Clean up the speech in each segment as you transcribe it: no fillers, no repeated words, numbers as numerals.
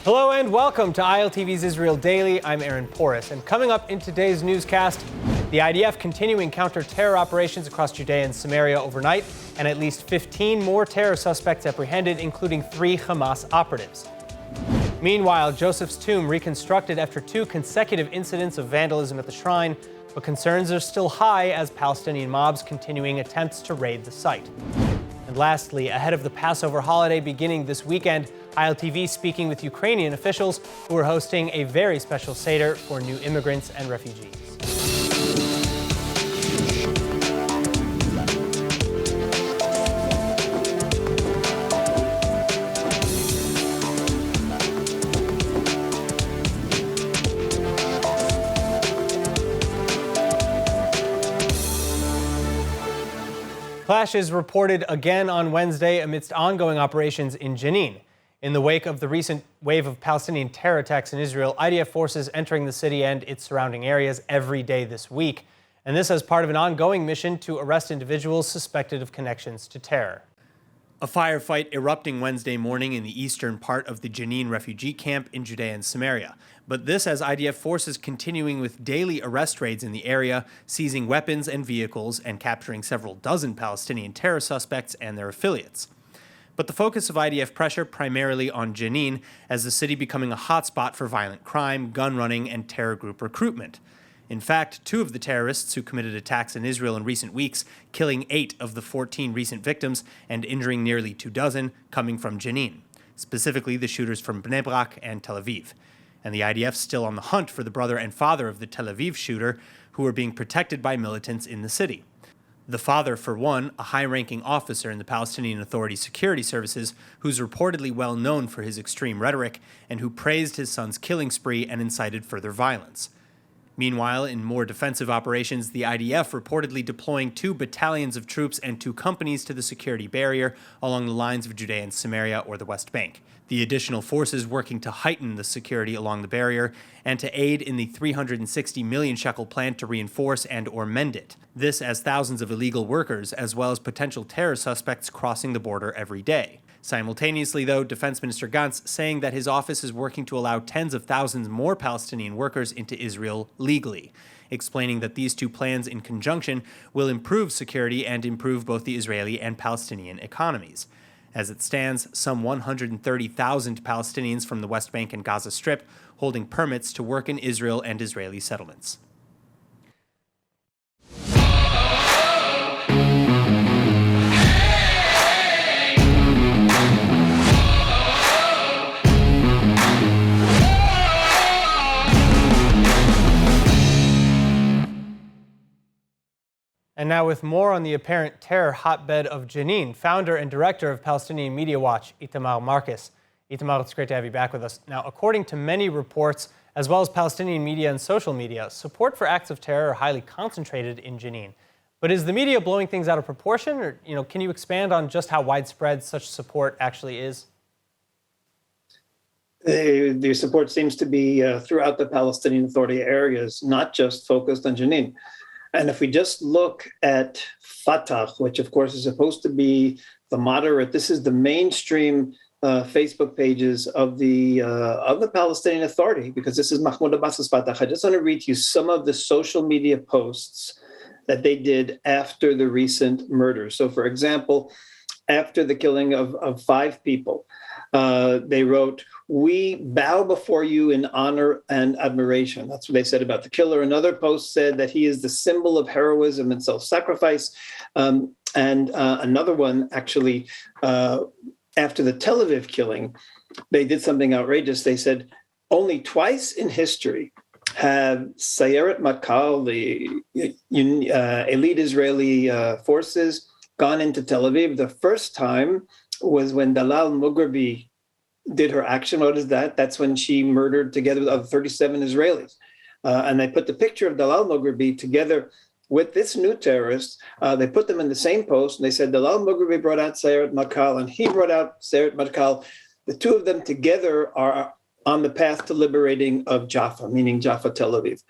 Hello and welcome to ILTV's Israel Daily. I'm Aaron Porras, and coming up in today's newscast, the IDF continuing counter-terror operations across Judea and Samaria overnight, and at least 15 more terror suspects apprehended, including 3 Hamas operatives. Meanwhile, Joseph's tomb reconstructed after 2 consecutive incidents of vandalism at the shrine, but concerns are still high as Palestinian mobs continuing attempts to raid the site. And lastly, ahead of the Passover holiday beginning this weekend, ILTV speaking with Ukrainian officials who are hosting a very special Seder for new immigrants and refugees. Clashes reported again on Wednesday amidst ongoing operations in Jenin. In the wake of the recent wave of Palestinian terror attacks in Israel, IDF forces entering the city and its surrounding areas every day this week. And this as part of an ongoing mission to arrest individuals suspected of connections to terror. A firefight erupting Wednesday morning in the eastern part of the Jenin refugee camp in Judea and Samaria. But this as IDF forces continuing with daily arrest raids in the area, seizing weapons and vehicles and capturing several dozen Palestinian terror suspects and their affiliates. But the focus of IDF pressure primarily on Jenin, as the city becoming a hotspot for violent crime, gun running, and terror group recruitment. In fact, 2 of the terrorists who committed attacks in Israel in recent weeks, killing 8 of the 14 recent victims and injuring nearly 24 coming from Jenin, specifically the shooters from Bnei Brak and Tel Aviv. And the IDF still on the hunt for the brother and father of the Tel Aviv shooter, who are being protected by militants in the city. The father, for one, a high-ranking officer in the Palestinian Authority security services, who's reportedly well known for his extreme rhetoric and who praised his son's killing spree and incited further violence. Meanwhile, in more defensive operations, the IDF reportedly deploying 2 battalions of troops and 2 companies to the security barrier along the lines of Judea and Samaria or the West Bank. The additional forces working to heighten the security along the barrier and to aid in the 360 million shekel plan to reinforce and or mend it. This as thousands of illegal workers as well as potential terror suspects crossing the border every day. Simultaneously, though, Defense Minister Gantz saying that his office is working to allow tens of thousands more Palestinian workers into Israel legally, explaining that these 2 plans in conjunction will improve security and improve both the Israeli and Palestinian economies. As it stands, some 130,000 Palestinians from the West Bank and Gaza Strip holding permits to work in Israel and Israeli settlements. And now with more on the apparent terror hotbed of Jenin, founder and director of Palestinian Media Watch, Itamar Marcus. Itamar, it's great to have you back with us. Now, according to many reports, as well as Palestinian media and social media, support for acts of terror are highly concentrated in Jenin. But is the media blowing things out of proportion? Or, can you expand on just how widespread such support actually is? The support seems to be throughout the Palestinian Authority areas, not just focused on Jenin. And if we just look at Fatah, which of course is supposed to be the moderate, this is the mainstream Facebook pages of the Palestinian Authority, because this is Mahmoud Abbas's Fatah. I just want to read to you some of the social media posts that they did after the recent murders. So, for example, after the killing of 5 people, they wrote, "We bow before you in honor and admiration." That's what they said about the killer. Another post said that he is the symbol of heroism and self-sacrifice. And another one, actually, after the Tel Aviv killing, they did something outrageous. They said, only twice in history have Sayeret Matkal, the elite Israeli forces, gone into Tel Aviv. The first time was when Dalal Mughrabi did her action. What is that? That's when she murdered together with other 37 Israelis. And they put the picture of Dalal Mughrabi together with this new terrorist. They put them in the same post, and they said Dalal Mughrabi brought out Sayeret Matkal, and he brought out Sayeret Matkal. The 2 of them together are on the path to liberating of Jaffa, meaning Jaffa, Tel Aviv.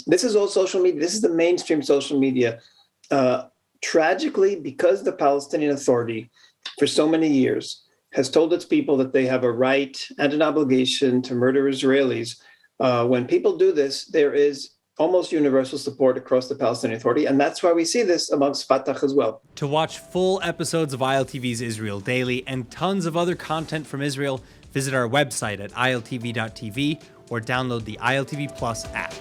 This is all social media. This is the mainstream social media. Tragically, because the Palestinian Authority, for so many years, has told its people that they have a right and an obligation to murder Israelis. When people do this, there is almost universal support across the Palestinian Authority, and that's why we see this amongst Fatah as well. To watch full episodes of ILTV's Israel Daily and tons of other content from Israel, visit our website at iltv.tv or download the ILTV Plus app.